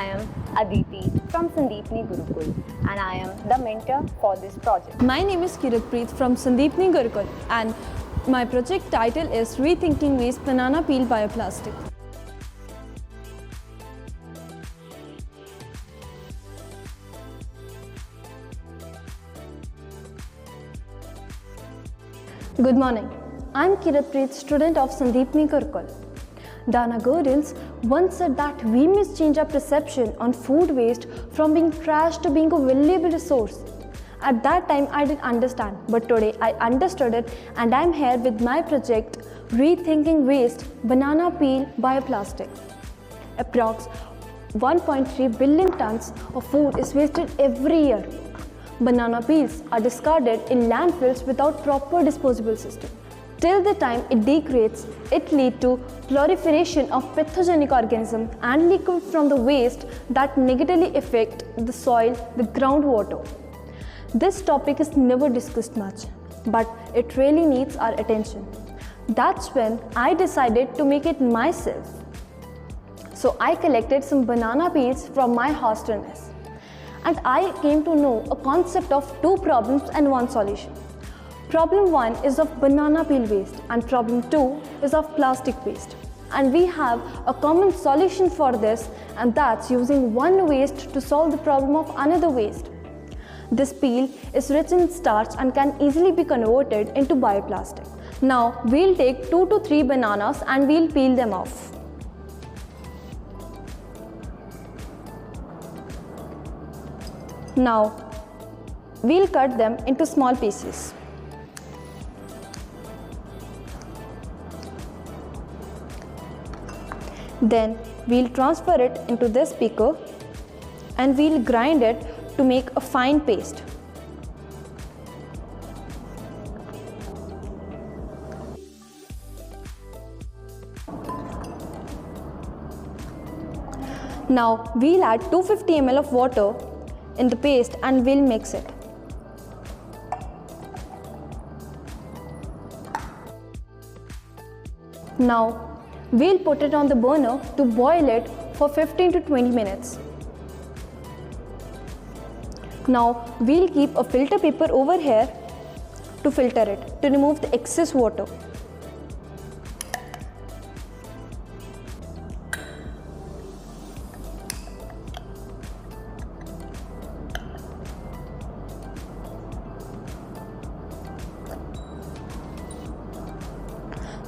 am Aditi from Sandeepni Gurukul and I am the mentor for this project. My name is Kiratpreet from Sandeepni Gurukul and my project title is Rethinking Waste Banana Peel Bioplastic. Good morning. I am Kiratpreet, student of Sandeepni Gurukul. Dana Gordons once said that we must change our perception on food waste from being trash to being a valuable resource. At that time, I didn't understand, but today I understood it and I am here with my project Rethinking Waste Banana Peel Bioplastic. Approx 1.3 billion tons of food is wasted every year. Banana peels are discarded in landfills without proper disposable system. Till the time it degrades, it leads to proliferation of pathogenic organisms and liquid from the waste that negatively affect the soil, the groundwater. This topic is never discussed much, but it really needs our attention. That's when I decided to make it myself. So I collected some banana peels from my hostel mess. And I came to know a concept of two problems and one solution. Problem 1 is of banana peel waste and problem 2 is of plastic waste. And we have a common solution for this, and that's using one waste to solve the problem of another waste. This peel is rich in starch and can easily be converted into bioplastic. Now we'll take 2 to 3 bananas and we'll peel them off. Now we'll cut them into small pieces. Then we'll transfer it into this beaker and we'll grind it to make a fine paste. Now we'll add 250 ml of water in the paste and we'll mix it. Now we'll put it on the burner to boil it for 15 to 20 minutes. Now we'll keep a filter paper over here to filter it, to remove the excess water.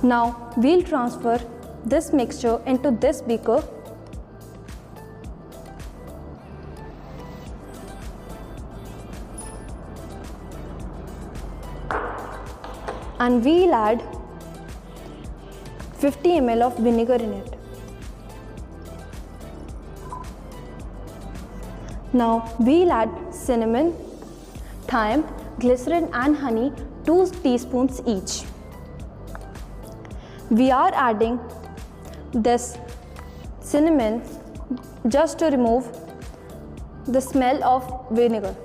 Now we'll transfer this mixture into this beaker and we'll add 50 ml of vinegar in it. Now we'll add cinnamon, thyme, glycerin and honey 2 teaspoons each. We are adding this cinnamon just to remove the smell of vinegar.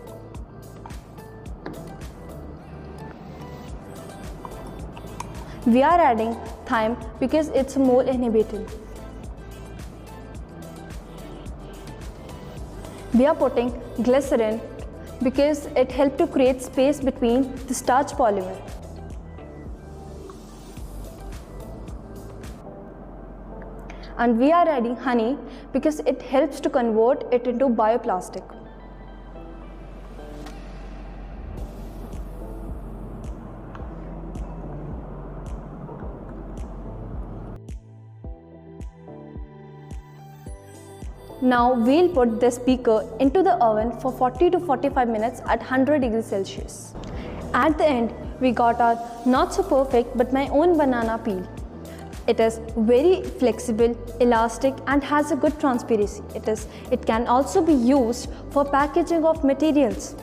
We are adding thyme because it's mole inhibiting. We are putting glycerin because it helps to create space between the starch polymer. And we are adding honey because it helps to convert it into bioplastic. Now we'll put this beaker into the oven for 40 to 45 minutes at 100 degrees Celsius. At the end, we got our not so perfect but my own banana peel. It is very flexible, elastic and has a good transparency. It can also be used for packaging of materials.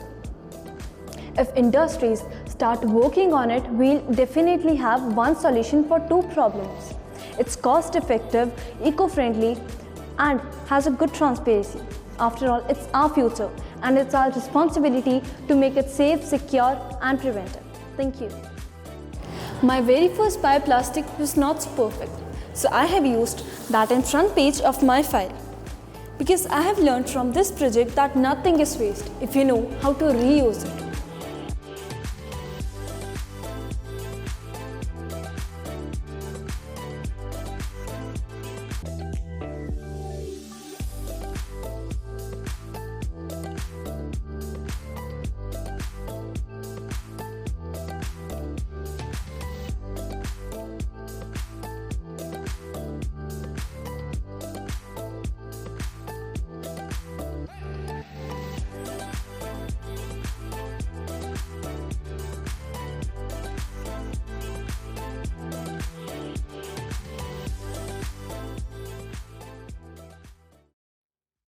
If industries start working on it, we'll definitely have one solution for two problems. It's cost effective, eco-friendly and has a good transparency. After all, it's our future and it's our responsibility to make it safe, secure and preventive. Thank you. My very first bioplastic was not so perfect, so I have used that in front page of my file. Because I have learned from this project that nothing is waste if you know how to reuse it.